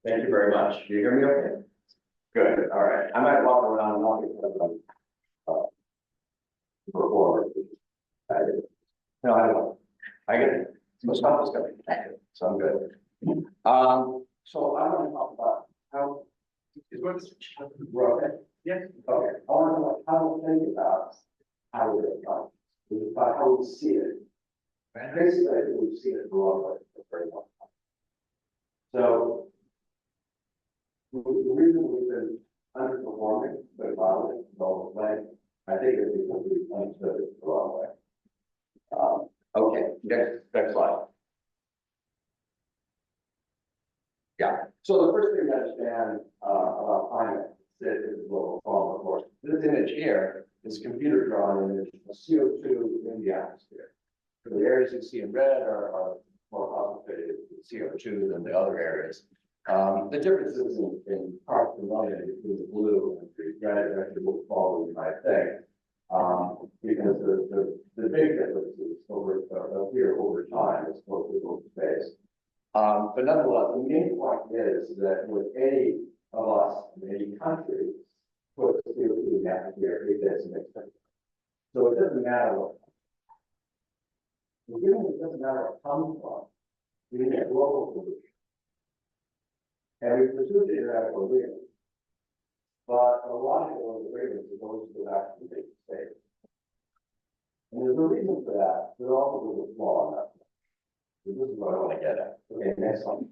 Thank you very much. Do you hear me okay? Good, all right. I might walk around and not because I'm performer. No, I don't. I get it. Most stuff is coming. So I'm good. So I want to talk about how is what is okay? Yes. Okay. I want to know how to think about how we about how we see it. And basically, we've seen it Broadway for a very long time. So the reason we've been underperforming the violence the whole way, I think it's because we've understood it the wrong way. Okay, next slide. Yeah. So the first thing to understand about climate is global warming, of course. This image here is computer drawn image of CO2 in the atmosphere. So the areas you see in red are more concentrated with CO2 than the other areas. The differences in parts per million between the blue and the red actually will follow the right thing. Because the big difference is here over time as opposed to over space. But nonetheless, the main point is that with any of us in any country put CO2 in the atmosphere, it gets an expense. So it doesn't matter what. Given it doesn't matter what comes from, we need a global solution. And we pursued the international agreement. But a lot of those agreements are going to go back to the state. And there's a reason for that, but also there's a flaw in that. This is what I want to get at. Okay, next one.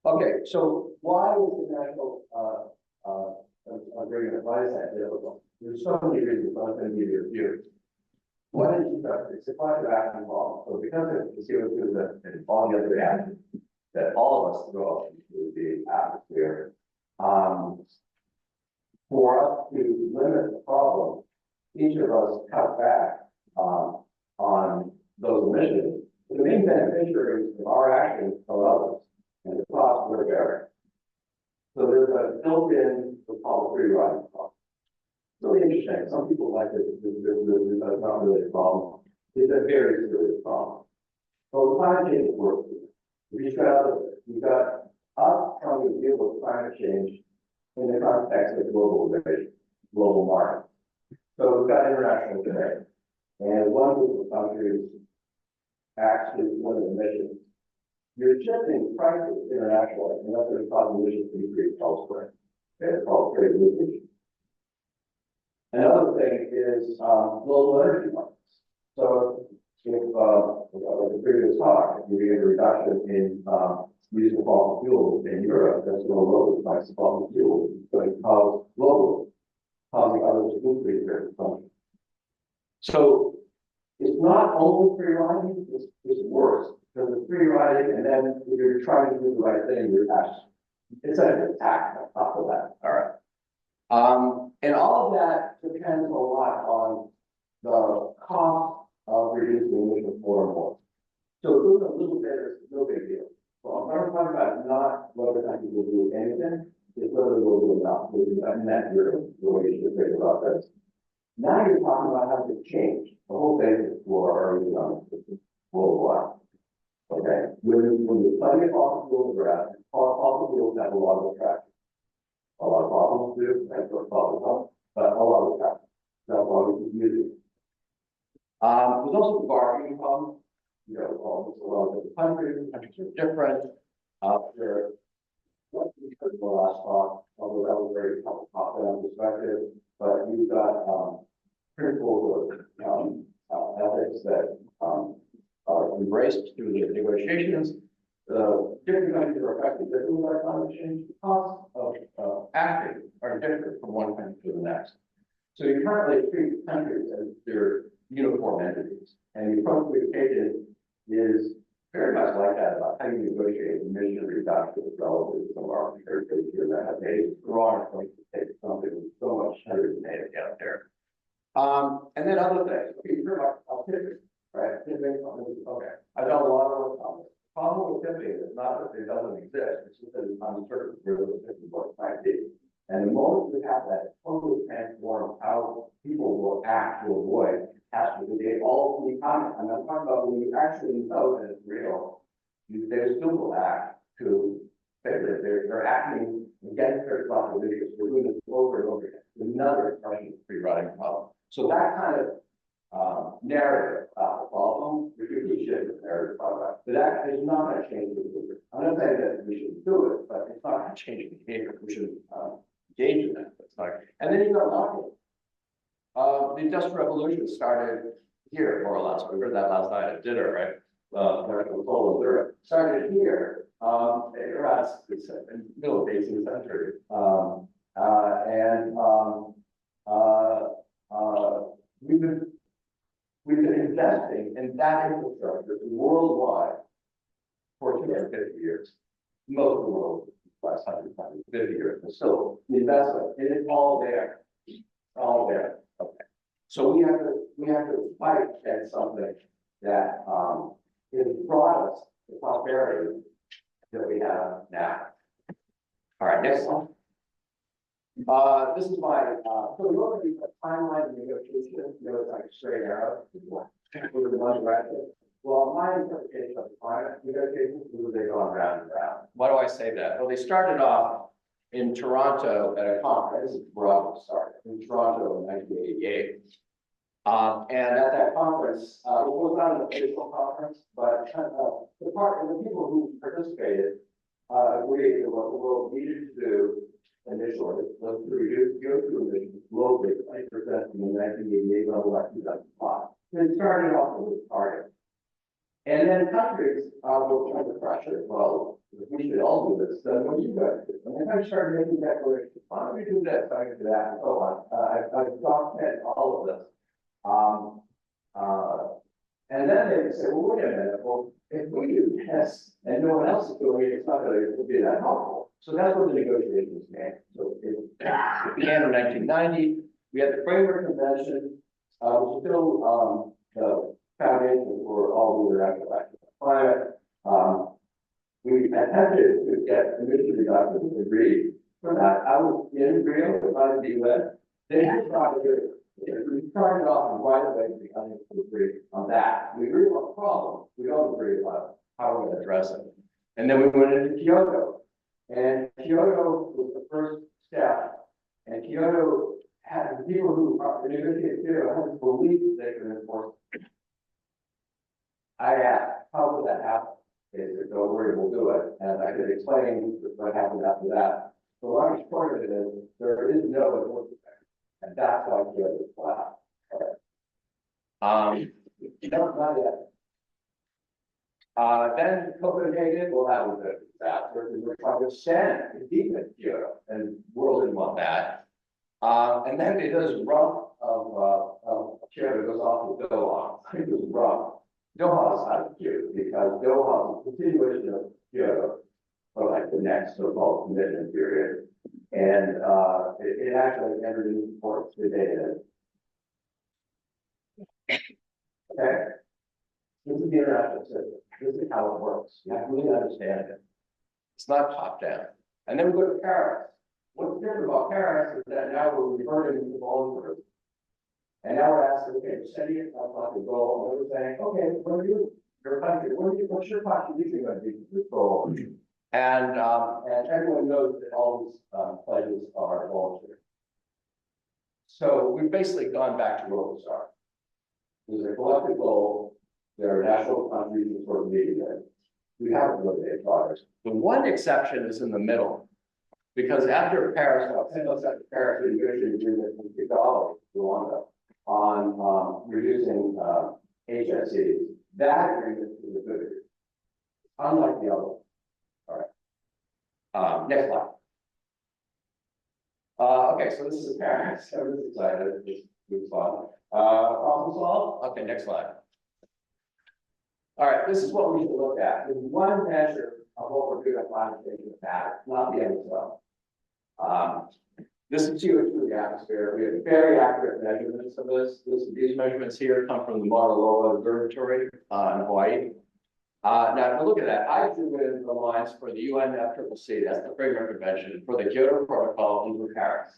Okay, so why is the national agreement, why is that difficult? There's so many reasons, but I'm going to give you a few. One is it's a climate action problem. So because of the CO2 and all the other reactions that all of us throw into the atmosphere, for us to limit the problem, each of us cut back on those emissions. The main beneficiaries of our actions are others, and the costs we're bearing. So there's a built-in, what's called free riding cost. Really interesting. Some people like this. That's not really a problem. It's a very serious problem. So climate change works. You've got us trying to deal with climate change in the context of globalization, global markets. So we've got international trade, and one group of countries actually one of the emissions. You're shifting prices internationally, and that's going to cause emissions to increase elsewhere. It's called trade leakage. Another thing is global energy markets. So if like the previous talk, if you get a reduction in using fossil fuels in Europe, that's going to lower the price of fossil fuels. It's going to cause global, causing others to increase their consumption. So it's not only free riding, it's worse. Because it's free riding, and then if you're trying to do the right thing, you're actually, it's an attack on top of that. All right. And all of that depends a lot on the cost of reducing emissions more and more. So doing a little bit is no big deal. So I'm going to talk about not whether countries will do anything, it's whether they'll do enough. And that's the way you should think about this. Now you're talking about how to change the whole basis for our economic system worldwide. Okay, when there's plenty of fossil fuels around, fossil fuels have a lot of attraction. A lot of problems do, that's what problems are, but a lot of attraction. That's why we can use it. There's also the bargaining problem. You know, a lot of different countries are different. What we heard in the last talk, although that was very top-down perspective, but you've got principles of ethics that are embraced through the negotiations. Different countries are affected differently by climate change. The costs of acting are different from one country to the next. So you currently treat countries as their uniform entities, and the approach we've taken is very much like that about how you negotiate emission reductions relative to some of our peers here that have made the wrong approach to take something with so much heavy data out there. And then other things. Okay, I'll pivot, right? Okay. I've done a lot of work on this. The problem with pivoting is not that it doesn't exist, it's just that it's uncertain where the system might be. And the moment we have that totally transform how people will act to avoid catastrophe, they all be common. I'm not talking about when you actually know that it's real, they still will act to They're acting against their responsibilities. We're doing this over and over again. Another expression of free riding problem. So that kind of narrative about the problem, we really should the narrative about that. But that is not going to change the behavior. I'm not saying that we should do it, but it's not going to change the behavior. We should engage in that. It's not. And then you've got marketing. The Industrial Revolution started here, more or less. We heard that last night at dinner, right? Started here around the middle of the 18th century. We've been investing in that infrastructure worldwide for 250 years. Most of the world, last 150 years, but still, the investment, it is all there. It's all there. Okay. So we have to fight against something that has brought us the prosperity that we have now. All right, next one. This is my, so we look at the timeline of negotiation, you know, it's like a straight arrow. With the money right there. Well, my interpretation of the climate negotiations is they go round and round. Why do I say that? Well, they started off in Toronto at a conference. This is where I started, in Toronto in 1988. And at that conference, it was not an official conference, but the people who participated agreed that what the world needed to do initially was to reduce CO2 emissions globally 20% from the 1988 level by 2005. It started off with a target. And then countries were under pressure. Well, if we should all do this, then what do you guys do? And then I started making declarations. Why don't we do this? I can do that, and so on. I've documented all of this. And then they would say, well, wait a minute, well, if we do this and no one else is doing it, it's not going to be that helpful. So that's what the negotiations began. So it began in 1990. We had the Framework Convention, which was still the foundation for all the interactive actions on climate. We attempted to get emission reductions agreed. For that, I was in Rio, by the UN. They just tried to do it. We started off and right away to becoming to agree on that. We agree on the problem. We don't agree about how we're going to address it. And then we went into Kyoto. And Kyoto was the first step. And Kyoto had the people who negotiated Kyoto had to believe they could enforce it. I asked, how would that happen? They said, don't worry, we'll do it. And I could explain what happened after that. The largest part of it is there is no enforcement. And that's why Kyoto is flat. Not yet. Then Copenhagen, well, that was a disaster. We were trying to stand to deep in Kyoto, and the world didn't want that. And then it does rump of Kyoto goes off to Doha. I think it was rump. Doha is not Kyoto because Doha is a continuation of Kyoto for like the next so-called commitment period. And it actually entered into force today. Okay. This is the international system. This is how it works. You have to really understand it. It's not top down. And then we go to Paris. What's different about Paris is that now we're reverting to voluntarism. And now we're asking, okay, we're setting it up like a goal, and we're saying, okay, what are you, your country, what's your contribution going to be to this goal? And everyone knows that all these pledges are voluntary. So we've basically gone back to where we started. There's a collective goal. There are national contributions for meeting it. We haven't really made progress. The one exception is in the middle, because after Paris, about 10 months after Paris, we negotiated an agreement with Kigali, Rwanda, on reducing HFCs. That agreement is a good agreement, unlike the other one. All right. Next slide. Okay, so this is Paris. Everyone's excited. This moves on. Problem solved. Okay, next slide. All right, this is what we need to look at. There's one measure of what we're doing on climate change in the past, not the end stuff. This is CO2 in the atmosphere. We have very accurate measurements of this. These measurements here come from the Mauna Loa Observatory in Hawaii. Now, if you look at that, I drew in the lines for the UNFCCC, that's the Framework Convention, for the Kyoto Protocol in Paris.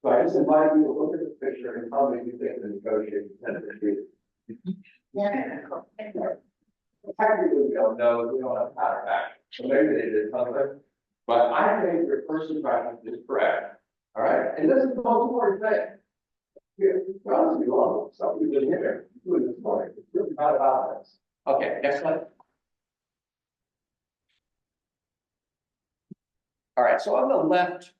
So I just invite you to look at this picture and tell me if you think the negotiations tend to be. Technically, we don't know. We don't have pattern action. So maybe they did something. But I think your first impression is correct. All right, and this is the most important thing. Here, honestly, love stuff we've been here doing this morning. It's really not about this. Okay, next slide. All right, so on the left,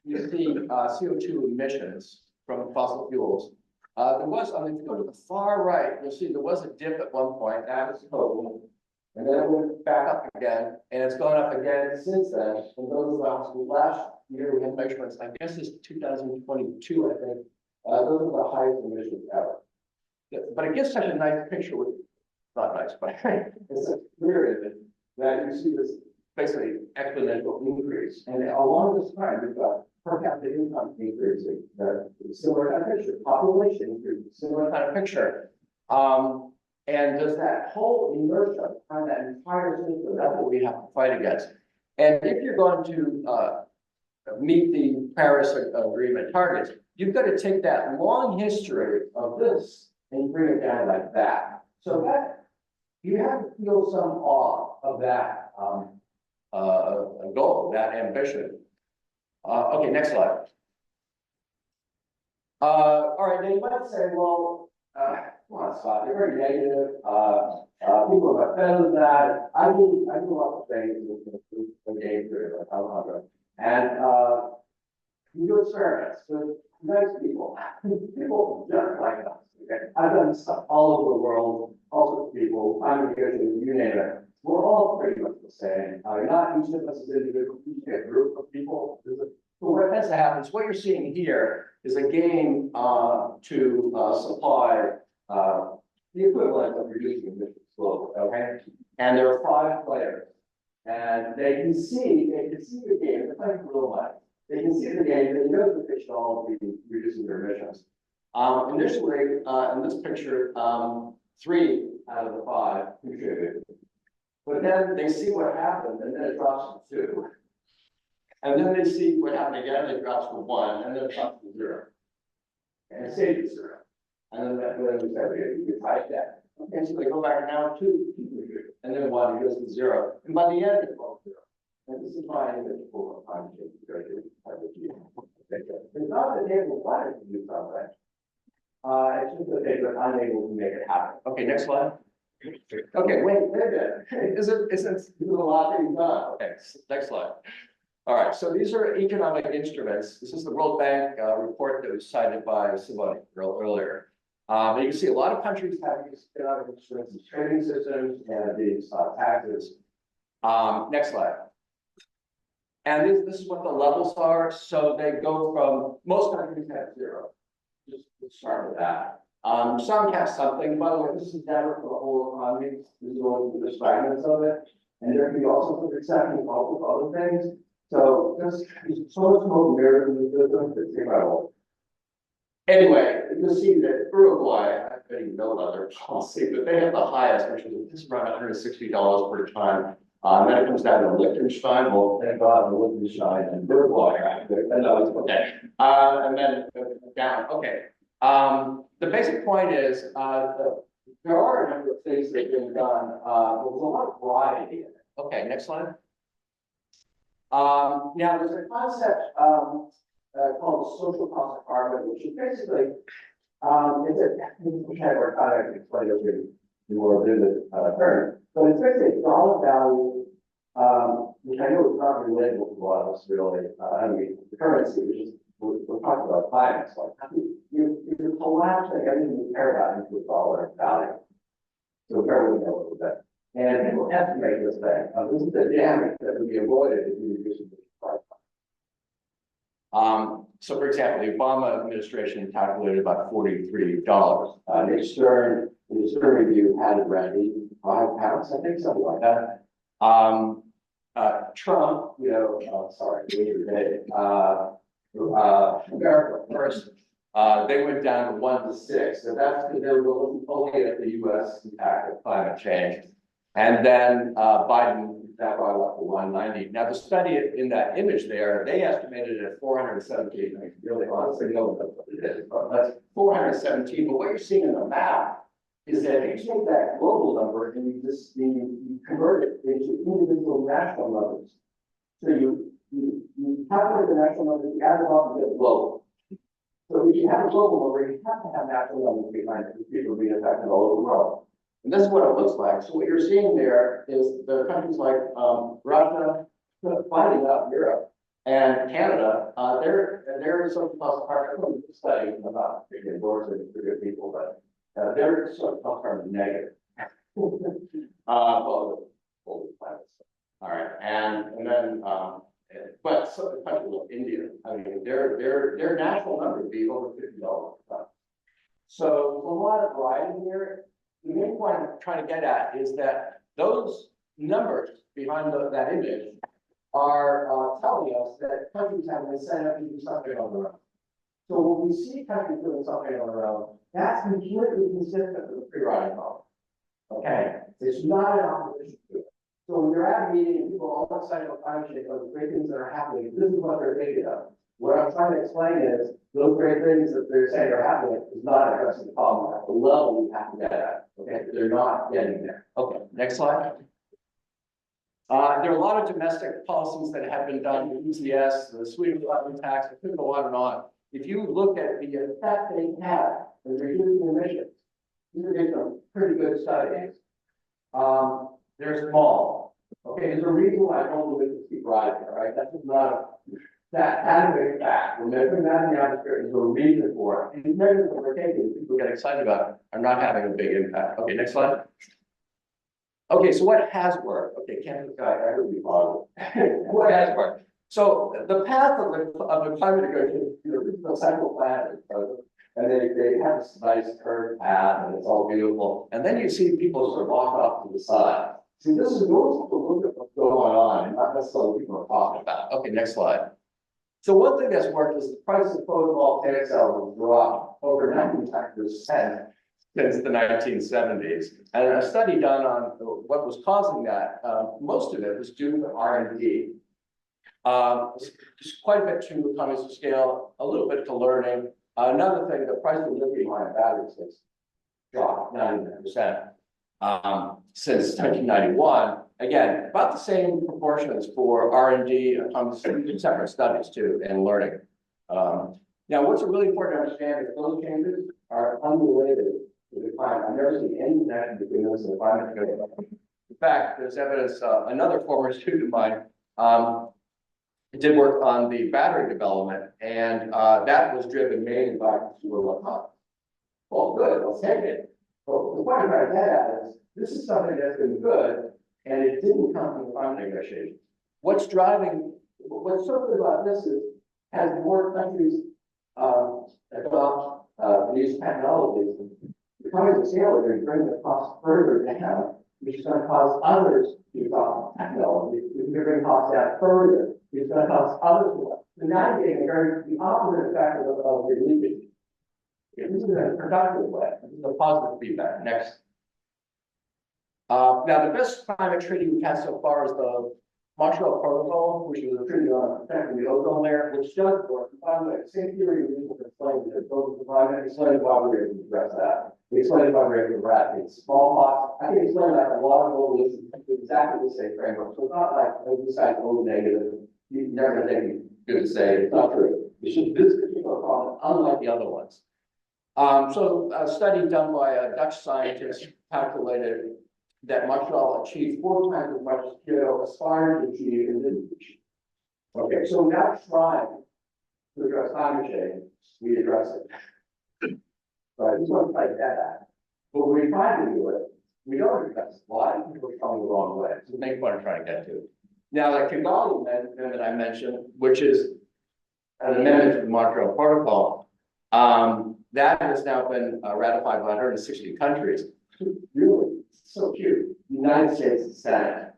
you see CO2 emissions from fossil fuels. There was, if you go to the far right, you'll see there was a dip at one point, that was total, and then it went back up again, and it's gone up again since then. And those last year we had measurements, I guess it's 2022, I think. Those are the highest emissions ever. But it gives such a nice picture with, not nice, but it's a clear image that you see this basically exponential increase. And along this time, we've got per capita income increasing, similar kind of picture, population increasing, similar kind of picture. And does that whole inertia behind that entire system, that's what we have to fight against. And if you're going to meet the Paris Agreement targets, you've got to take that long history of this and bring it down like that. So that you have to feel some awe of that goal, that ambition. Okay, next slide. All right, now you might say, well, come on, Scott, you're very negative. People are offended with that. I do a lot of things in the game theory, like Alejandro. And you do experiments with nice people, people just like us. Okay? I've done stuff all over the world, all sorts of people, I'm negotiating, you name it. We're all pretty much the same. Not each of us is individual, each a group of people. So what tends to happen is what you're seeing here is a game to supply the equivalent of reducing emissions globally, okay? And there are 5 players. And they can see the game, they're playing for real life. They can see the game, they know that they should all be reducing their emissions. Initially, in this picture, 3 out of the 5 contributed. But then they see what happened, and then it drops to 2. And then they see what happened again, and it drops to 1, and then it drops to 0. And it stays at 0. And then you type that. Okay, so they go back now 2, and then 1 goes to 0. And by the end, it's all 0. And this is why I'm going to pull up time change. It's not that they were wanting to do something. It's just that they were unable to make it happen. Okay, next slide. Okay, wait a minute. Isn't there's a lot being done? Okay, next slide. All right, so these are economic instruments. This is the World Bank report that was cited by Simone earlier. You can see a lot of countries have these economic instruments, these trading systems, and these taxes. Next slide. And this is what the levels are. So they go from, most countries have 0. Just start with that. Some have something. By the way, this is never for the whole economy. This is only for the fragments of it. And there can be also some exceptions of other things. So there's so much more merit in the system. It's incredible. Anyway, you can see that Uruguay, I don't even know other policy, but they have the highest, which is around $160 per ton. Then it comes down to Liechtenstein. Well, thank God, Liechtenstein and Uruguay are active. And okay. And then down. Okay. The basic point is there are a number of things that have been done. There's a lot of variety in it. Okay, next slide. Now there's a concept called social cost of carbon, which is basically which I work on to explain it to more vivid terms. But it's basically a dollar value, which I know is not relatable to a lot of us really. I mean, the currency, which is we're talking about climate. So you're collapsing everything you care about into a dollar value. So bear with me a little bit. And people estimate this thing. This is the damage that would be avoided if you reduce the price. So for example, the Obama administration calculated about $43. The Stern review had it around 85 pounds, I think, something like that. Trump, Barrett first, they went down to 1 to 6. So that's because they were looking only at the U.S. impact of climate change. And then Biden that brought it up to 190. Now the study in that image there, they estimated it at 417. I really honestly know what it is, but that's 417. But what you're seeing in the map is that if you take that global number and you convert it into individual national numbers. So you calculate the national number, you add them up and get global. So if you have a global number, you have to have national numbers behind it, people being affected all over the world. And this is what it looks like. So what you're seeing there is the countries like Russia, fighting up Europe, and Canada. They're sort of plus hard study about big boards and for good people, but they're sort of plus hard negative. Well, all right, and then but so the country like India, I mean, their national number would be over $50. So a lot of variety here. The main point I'm trying to get at is that those numbers behind that image are telling us that countries have an incentive to do something on their own. So when we see countries doing something on their own, that's completely consistent with the pre-riding model. Okay, it's not an opposition to it. So when you're at a meeting and people are all excited about climate change, about the great things that are happening, this is what they're thinking of. What I'm trying to explain is those great things that they're saying are happening is not addressing the problem at the level we have to get at. Okay, they're not getting there. Okay, next slide. There are a lot of domestic policies that have been done, the ETS, the Swedish carbon tax, I could go on and on. If you look at the effect they have in reducing emissions, these are some pretty good studies. They're small. Okay, there's a reason why I told them to keep rising, all right? That's just not that is a fact. We're measuring that in the atmosphere, there's a reason for it. And these measures that we're taking, people get excited about, are not having a big impact. Okay, next slide. Okay, so what has worked? Okay, can't this guy ever be bothered? What has worked? So the path of the climate negotiation, the central plan is present, and they have this nice curved path, and it's all beautiful. And then you see people sort of walk off to the side. See, this is most people look at what's going on, and not necessarily what people are talking about. Okay, next slide. So one thing that's worked is the price of photovoltaic cells has dropped over 90% since the 1970s. And a study done on what was causing that, most of it was due to R&D. Just quite a bit to economies of scale, a little bit to learning. Another thing, the price of lithium-ion batteries has dropped 99% since 1991. Again, about the same proportions for R&D, separate studies too, and learning. Now, what's really important to understand is those changes are unrelated to the climate. I've never seen any connection between this and the climate change. In fact, there's evidence, another former student of mine did work on the battery development, and that was driven mainly by consumer electronics. Well, good, let's take it. Well, the point I'm trying to get at is this is something that's been good, and it didn't come from the climate negotiations. What's so good about this is, as more countries adopt these technologies, the economies of scale are going to bring the cost further down, which is going to cause others to adopt technology. It's going to bring costs down further. It's going to cause others to. So now you're getting the opposite effect of the leakage. This is a productive way. This is a positive feedback. Next. Now, the best climate treaty we've had so far is the Montreal Protocol, which is a treaty on protecting the ozone layer, which does work. By the way, the same theory we use to explain that both the climate, explain why we're able to address that. We explain why we're able to eradicate smallpox. I can explain that a lot of globalists exactly the same framework. So it's not like we decide O negative. You're never going to think it's good to say. It's not true. It's just this particular problem, unlike the other ones. So a study done by a Dutch scientist calculated that Montreal achieved 4 times as much as Kyoto aspired to achieve and didn't achieve. Okay, so without trying to address climate change, we address it. Right, this is what I'm trying to get at. But when we try to do it, we don't address it. Why? Because we're coming the wrong way. So the main point I'm trying to get to. Now, the Kigali amendment I mentioned, which is an amendment to the Montreal Protocol, that has now been ratified by 160 countries. Really, so cute. The United States Senate,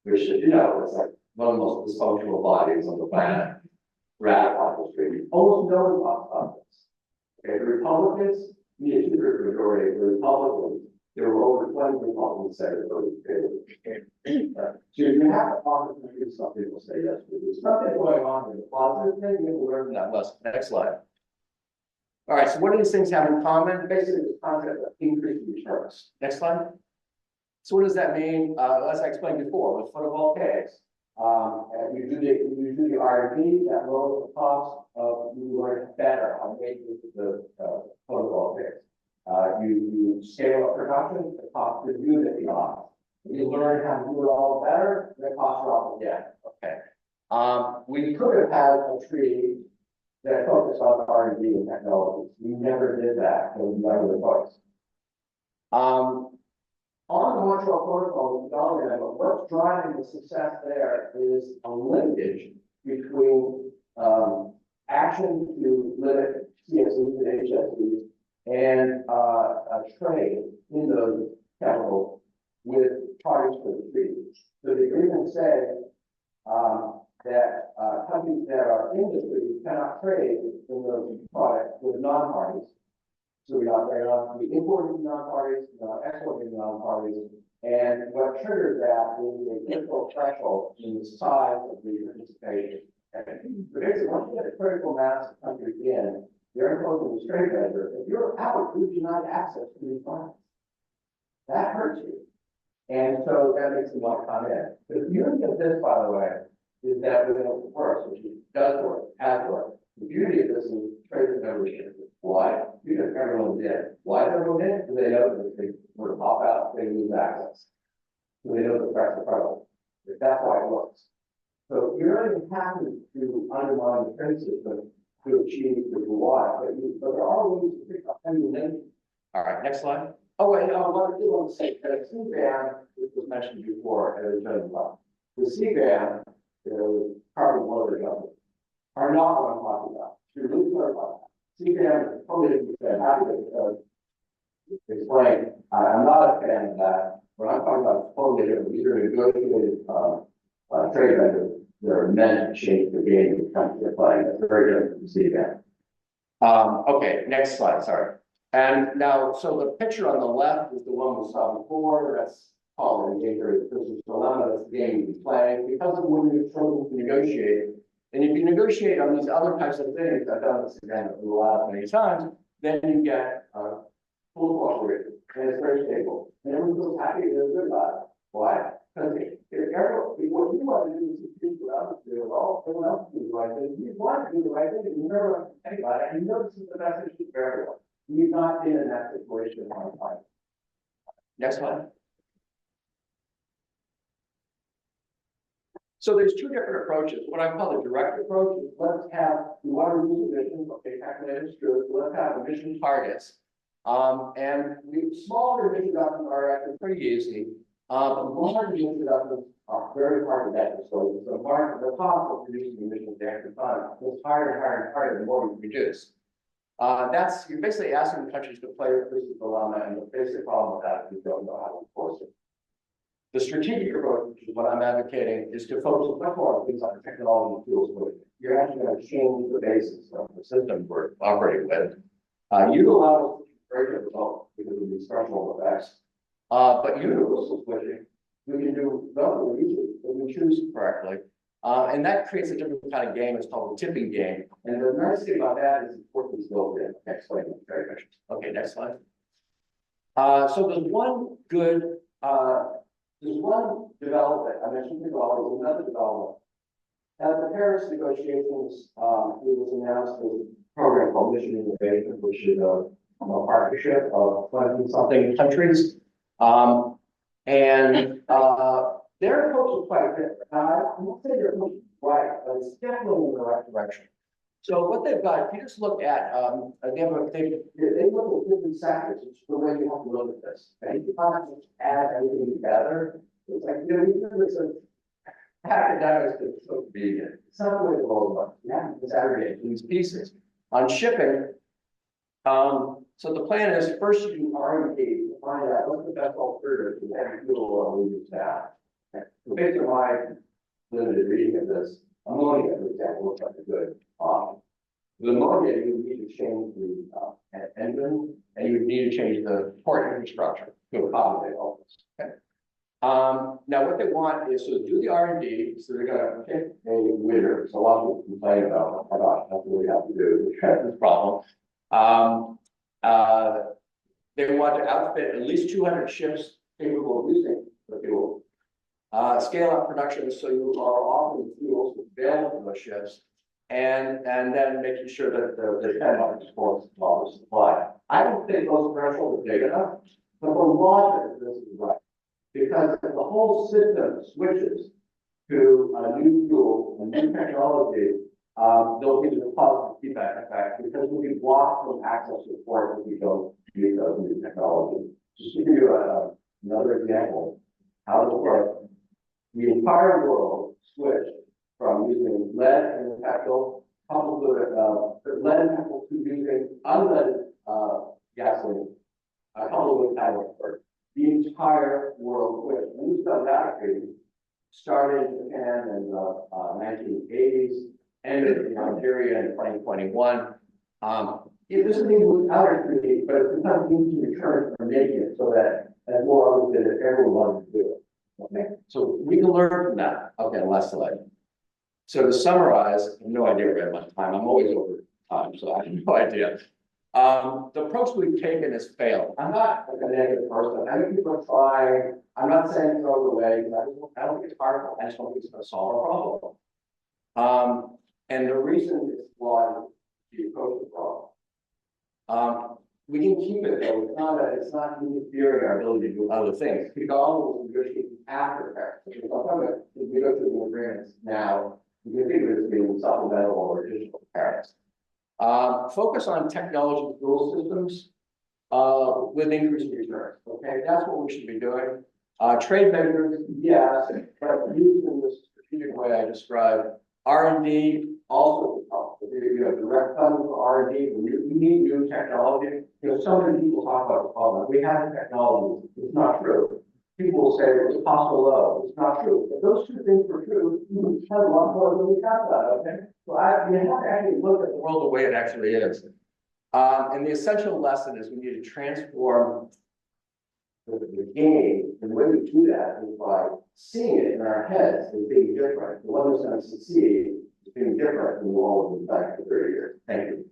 which, you know, is like one of the most dysfunctional bodies on the planet, ratified this treaty. Almost no one talks about this. Okay, the Republicans need a 2/3 majority. The Republicans, there were over 20 Republicans that voted in favor. So you have to talk to countries, some people say yes, but there's nothing going on in the positive thing. You have to learn from that lesson. Next slide. All right, so what do these things have in common? Basically, the concept of increased returns. Next slide. So what does that mean? As I explained before, with photovoltaics, And you do the R&D that lowers the cost of, you learn better how to make the protocol fix. You scale up production, the cost per unit drops. You learn how to do it all better, the cost drops again. Okay. We could have had a tree that focused on R&D and technologies. We never did that, so we never the choice. On the Montreal Protocol, but what's driving the success there is a linkage between action to limit CSEs and HSEs and a trade in those chemicals with parties to the treaty. So the agreement says that countries that are in the treaty cannot trade in those products with non-parties. So they're not be importing non-parties, exporting non-parties, and what triggers that is a critical threshold in the size of the participation. And basically, once you get a critical mass of countries in, they're imposing the trade measure. If you're out, you deny access to these markets. That hurts you. And so that makes them want to come in. But the beauty of this, by the way, is that when it works, which it does work, has worked, the beauty of this is trade membership. Why? Because everyone did. Why did everyone did? Because they know that if they were to pop out, they lose access. So they know the threats are credible. That's why it works. So you don't even have to undermine the trade system to achieve what you want, but there are ways to pick up ammunition. All right, next slide. Oh, wait, what I do want to say that CBAM, this was mentioned before at a general level. The CBAM, the carbon border adjustment, are not what I'm talking about. You're really clear about that. CBAM is totally different. Happy to explain. I'm not a fan of that. What I'm talking about is totally different. These are negotiated trade measures that are meant to change the game the country are playing. That's very different from CBAM. Okay, next slide. Sorry. And now, so the picture on the left is the one we saw before. That's called endangered species dilemma. That's the game we play because of when you're trying to negotiate. And if you negotiate on these other types of things, I've done this again a lot many times, then you get full cooperation, and it's very stable. And everyone feels happy and feels good about it. Why? Because what you want to do is to do what others do, well, everyone else do the right thing. You want to do the right thing, and you never want to think about it, and you know this is the best issue for everyone. You've not been in that situation one time. Next one. So there's two different approaches. What I call the direct approach is we want to reduce emissions, okay, calculated is true, so let's have emission targets. And smaller emission reductions are actually pretty easy, but larger emission reductions are very hard to measure. So the cost of reducing emissions after time is higher and higher and higher the more we reduce. You're basically asking countries to play with this dilemma, and the basic problem with that is we don't know how to enforce it. The strategic approach, which is what I'm advocating, is to focus much more on things like technology tools. You're actually going to change the basis of the system we're operating with. Unilateral switching is very difficult because of these structural effects. But universal switching, we can do relatively easily if we choose correctly. And that creates a different kind of game. It's called the tipping game. And the nice thing about that is the port is built in. Next slide. Very much. Okay, next slide. So there's one development, I mentioned before, there's another development. At the Paris negotiations, it was announced a program called Mission Innovation, which is a partnership of 20-something countries. Their approach is quite different. I won't say their approach is right, but it's definitely in the right direction. So what they've got, if you just look at, they look at different sectors, which is the way you have to look at this. And you can't just add everything together. It's like, you do this academics that it's supposed to be in. It's not the way the world works. You have to disaggregate these pieces. On shipping, so the plan is first you do R&D to find out what's the best alternative to every fuel we use now. So based on my limited reading of this, ammonia, for example, looks like a good option. With ammonia, you would need to change the engine, and you would need to change the port infrastructure to accommodate all this. Okay. Now, what they want is to do the R&D. So they're going to pick a winner. So a lot of people complain about, oh my gosh, that's what we have to do to address this problem. They want to outfit at least 200 ships capable of using the fuel. Scale up production so you are offering fuels available to those ships, and then making sure that the 10 market supports the supply. I don't think those thresholds are big enough, but the logic of this is right. Because if the whole system switches to a new fuel, a new technology, there'll be the positive feedback effect because we'll be blocked from access to support if we don't use those new technologies. Just to give you another example, how this works. The entire world switched from using lead in petrol, coupled with lead in petrol, to using unleaded gasoline, coupled with catalytic converter. The entire world switched. And this done that started in Japan in the 1980s, ended in Nigeria in 2021. It doesn't mean without it, but it's become easy to return for making it so that as more others did it, everyone wanted to do it. Okay, so we can learn from that. Okay, last slide. So to summarize, I have no idea where I have my time. I'm always over time, so I have no idea. The approach we've taken has failed. I'm not like a negative person. I think people are trying. I'm not saying throw it away. I don't think it's hard. I just don't think it's going to solve a problem. And the reason it's flawed is the approach is wrong. We can keep it though. It's not interfering our ability to do other things. Chicago was negotiating after Paris. If we go through the agreements now, we can think of it as being supplemental or additional Paris. Focus on technology fuel systems with increased returns. Okay, that's what we should be doing. Trade measures, yes, but used in the strategic way I described. R&D also help. You have direct funding for R&D. We need new technology. So many people talk about the problem. We have the technology. It's not true. People will say it's possible low. It's not true. If those two things were true, we would have a lot more than we have that. Okay, so you have to actually look at the world the way it actually is. And the essential lesson is we need to transform the game, and the way we do that is by seeing it in our heads as being different. The one that's going to succeed is being different than the one we've been back for 30 years. Thank you.